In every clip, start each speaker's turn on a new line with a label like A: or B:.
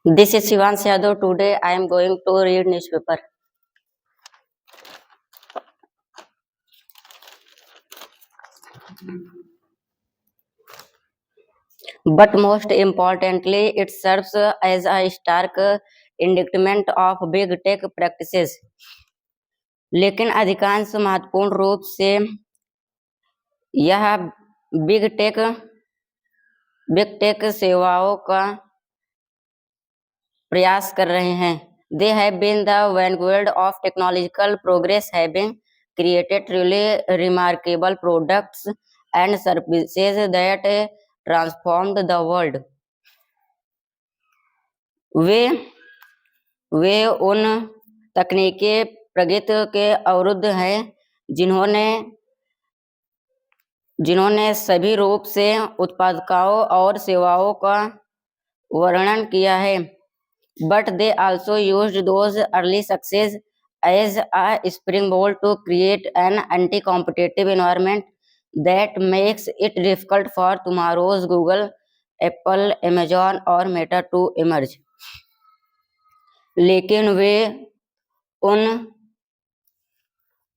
A: This is Shivansh Yadav. Today I am going to read newspaper. But most importantly, it serves as a stark indictment of big tech practices. लेकिन अधिकांश महत्वपूर्ण रूप से यह big tech सेवाओं का प्रयास कर रहे हैं. They have been the vanguard of technological progress, having created truly remarkable products and services that transformed the world. वे उन तकनीकी प्रगति के अवरुद्ध हैं जिन्होंने सभी रूप से उत्पादकों और सेवाओं का वर्णन किया है. But they also used those early success as a springboard to create an anti-competitive environment that makes it difficult for tomorrow's Google, Apple, Amazon और Meta to emerge. लेकिन वे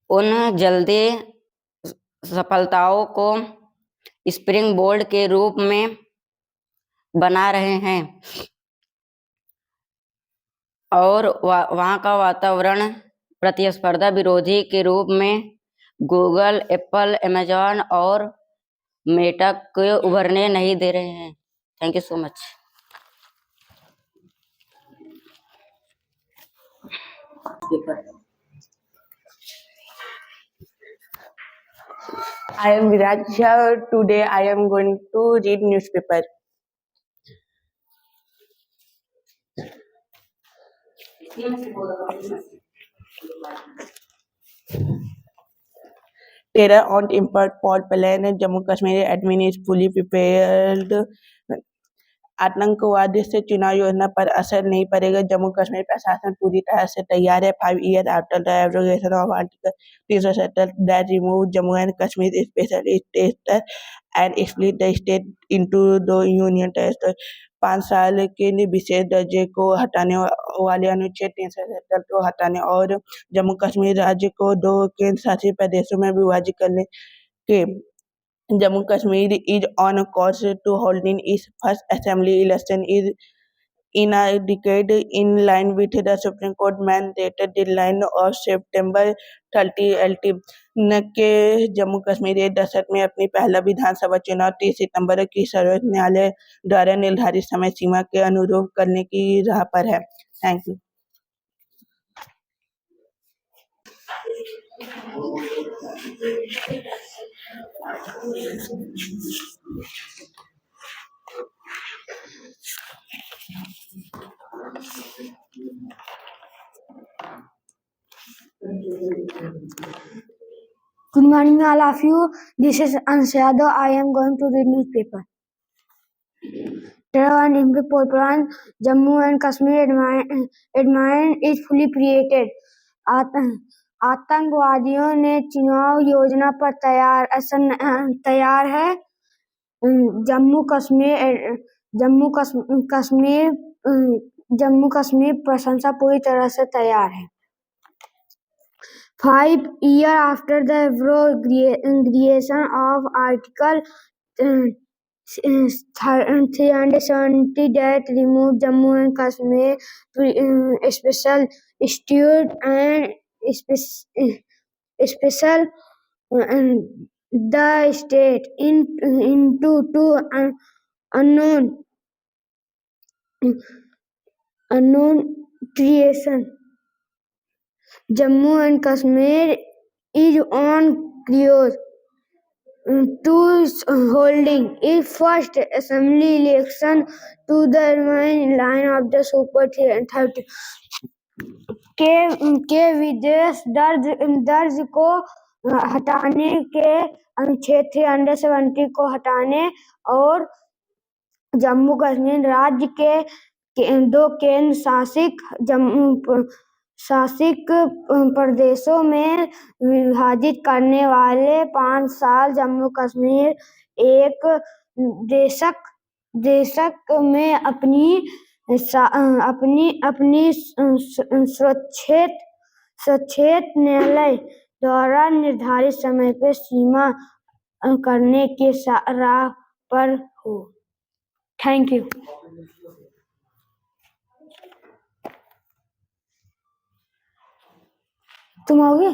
A: उन जल्दी सफलताओं को स्प्रिंग बोर्ड के रूप में बना रहे हैं और वहां का वातावरण प्रतिस्पर्धा विरोधी के रूप में गूगल, एप्पल, अमेजॉन और मेटा को उभरने नहीं दे रहे हैं. Thank you so much.
B: I am Viraj Shah. Today I am going to read newspaper. Terror on import Paul plan. Jammu Kashmir admin is fully prepared. आतंकवाद से चुनाव योजना पर असर नहीं पड़ेगा. जम्मू कश्मीर प्रशासन पूरी तरह से तैयार है. 5 years after the abrogation of Article 370 that removed Jammu and Kashmir special status and split the state into दो यूनियन टेरिटरी. 5 साल के विशेष दर्जे को हटाने वाले अनुच्छेद 370 को हटाने और जम्मू कश्मीर राज्य को 2 केंद्र शासित प्रदेशों में विभाजित करने के Jammu Kashmir is on course to holding its first assembly election in a decade, in line with the Supreme Court mandated deadline of September 30 LT. के जम्मू कश्मीर एक दशक में अपनी पहला विधानसभा चुनाव 30 सितंबर की सर्वोच्च न्यायालय द्वारा निर्धारित समय सीमा के अनुरूप करने की राह पर है. Thank you.
C: Good morning, all of you. This is Ansh Yadav. I am going to read newspaper. Terror and import plan. Jammu and Kashmir admin is fully created. आतंकवादियों ने चुनाव योजना पर तैयार है. जम्मू कश्मीर प्रशासन पूरी तरह से तैयार है. 5 years after the abrogation of Article 370 that removed Jammu and Kashmir special status and special the state into two unknown creation. Jammu and Kashmir is on course to holding its first assembly election to the main line of the Super 30 के विदेश दर्ज को हटाने के अनुच्छेद 370 को हटाने और जम्मू कश्मीर राज्य के 2 केंद्र शासित प्रदेशों में विभाजित करने वाले 5 साल जम्मू कश्मीर एक दशक में अपनी अपनी स्वच्छेत न्यायालय द्वारा निर्धारित समय पर सीमा करने के राह पर हो। Thank you. तुम आओगे?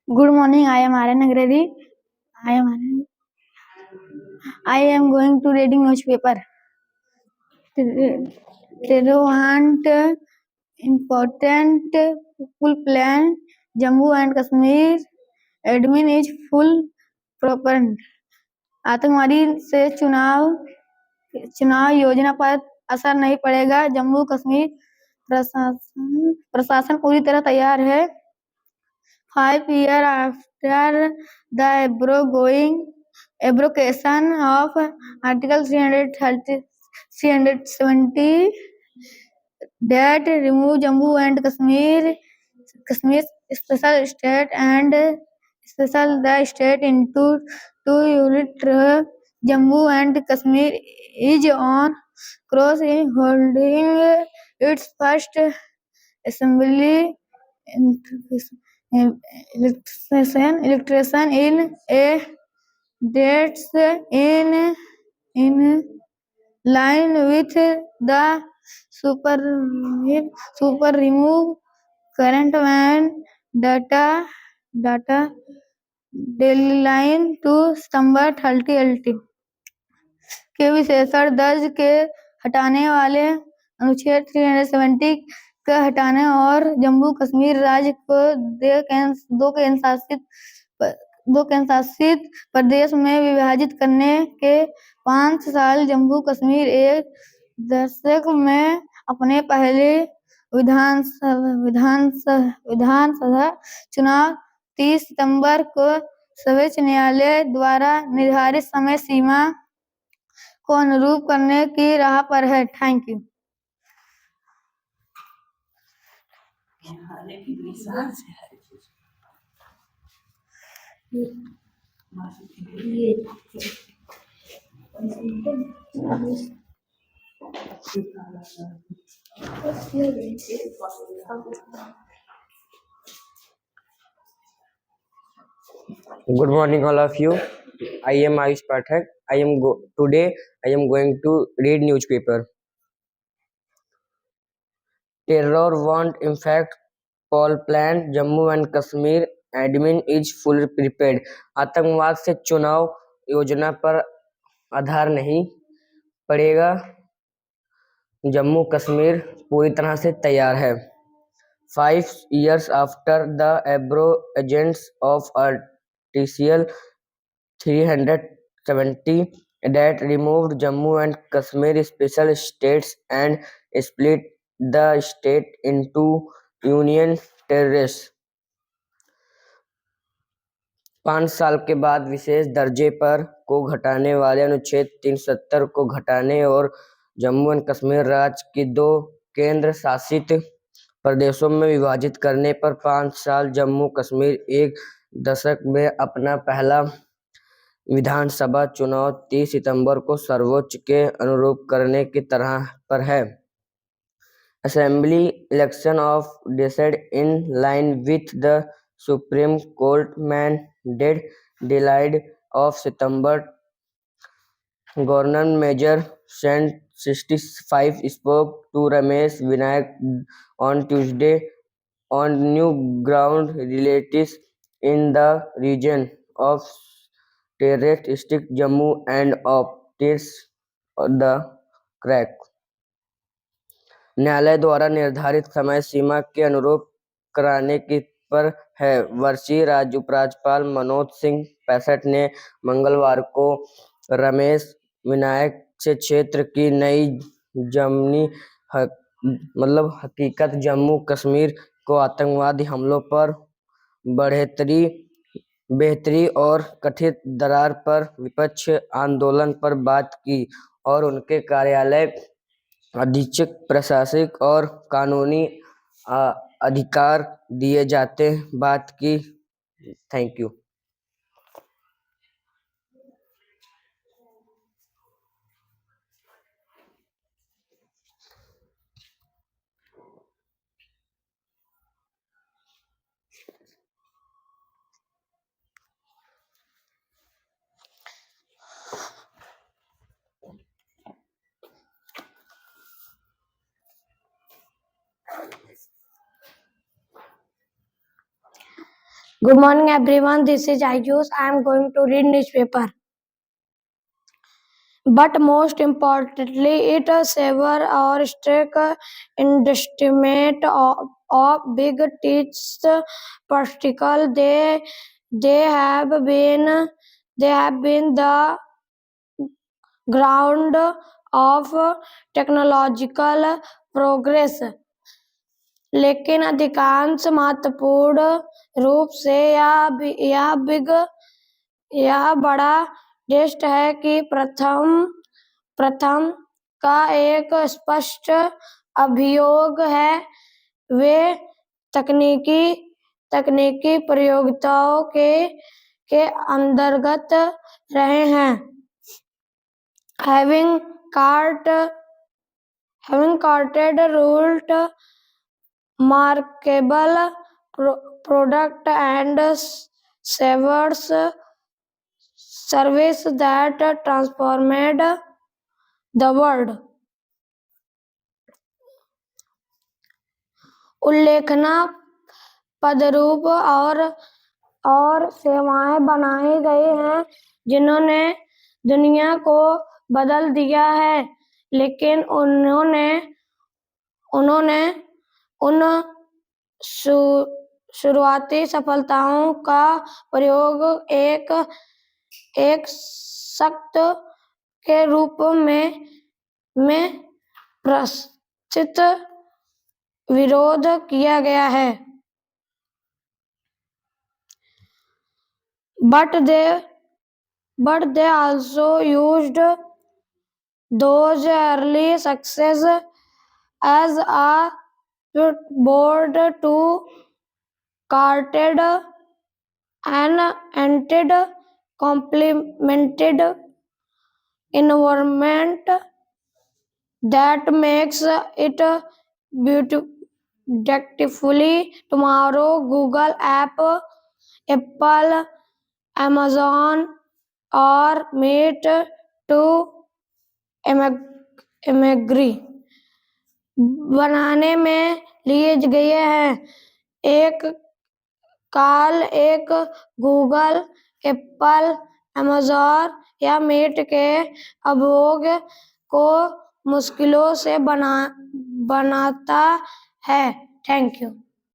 C: Good morning. I am Aryan Agredi. I am going to reading newspaper. Relevant important full plan. Jammu and Kashmir admin is full propaganda. आतंकवादी से चुनाव योजना पर असर नहीं पड़ेगा। जम्मू कश्मीर प्रशासन पूरी तरह तैयार है। 5 years after the abrogation of Article 370 that remove Jammu and Kashmir special state and special the state into 2 units, Jammu and Kashmir is on course in holding its first assembly election in a dates in line with the super remove current when data deadline to September 30 के विशेषण दर्ज के हटाने वाले अनुच्छेद 370 के हटाने और जम्मू कश्मीर राज्य को दो केंद्रशासित प्रदेश में विभाजित करने के 5 साल जम्मू कश्मीर एक दशक में अपने पहले विधानसभा चुनाव 30 सितंबर को सर्वोच्च न्यायालय द्वारा निर्धारित समय सीमा को अनुरूप करने की राह पर है। Thank you.
D: Good morning, all of you. I am Ayush Pathak. Today I am going to read newspaper. Terror won't infect Paul plan. Jammu and Kashmir admin is fully prepared. आतंकवाद से चुनाव योजना पर आधार नहीं पड़ेगा। जम्मू कश्मीर पूरी तरह से तैयार है। 5 years after the abrogations of Article 370 that removed Jammu and Kashmir special states and split the state into union territories. 5 साल के बाद विशेष दर्जे पर को घटाने वाले अनुच्छेद 370 को घटाने और जम्मू एंड कश्मीर राज्य की 2 केंद्र शासित प्रदेशों में विभाजित करने पर 5 साल जम्मू कश्मीर एक दशक में अपना पहला विधानसभा चुनाव 30 सितंबर को सर्वोच्च के अनुरूप करने की तरह पर है। Assembly election of decided in line with the Supreme Court mandate delayed of September. Governor Major Sent 65 spoke to Ramesh Vinayak on Tuesday on new ground realities in the region of terroristic Jammu and optics the crack. न्यायालय द्वारा निर्धारित समय सीमा के अनुरूप कराने की पर है। वर्षीय उपराज्यपाल मनोज सिंह 65 ने मंगलवार को रमेश विनायक से क्षेत्र की नई जमनी हकीकत जम्मू कश्मीर को आतंकवादी हमलों पर बेहतरी और कथित दरार पर विपक्ष आंदोलन पर बात की और उनके कार्यालय अधीक्षक प्रशासनिक और कानूनी अधिकार दिए जाते बात की। Thank you.
C: Good morning, everyone. This is Ayush. I am going to read newspaper. But most importantly, it savor our strict estimate of big text particle. They have been the ground of technological progress. लेकिन अधिकांश महत्वपूर्ण रूप से यह बड़ा test है कि प्रथम का एक स्पष्ट अभियोग है वे तकनीकी प्रयोगिताओं के अंतर्गत रहे हैं। having carted ruled markable product and service that transformed the world. उल्लेखना पदरूप और सेवाएं बनाई गई हैं जिन्होंने दुनिया को बदल दिया है, लेकिन उन्होंने उन शुरुआती सफलताओं का प्रयोग एक सख्त के रूप में प्रस्तुत विरोध किया गया है। But they also used those early success as a springboard to create an complemented environment that makes it beautifully tomorrow. Google, Apple, Amazon और Meet to imagery बनाने में लिए गए हैं। एक गूगल, एप्पल, अमेज़न या मीट के उपभोग को मुश्किलों से बनाता है। Thank you.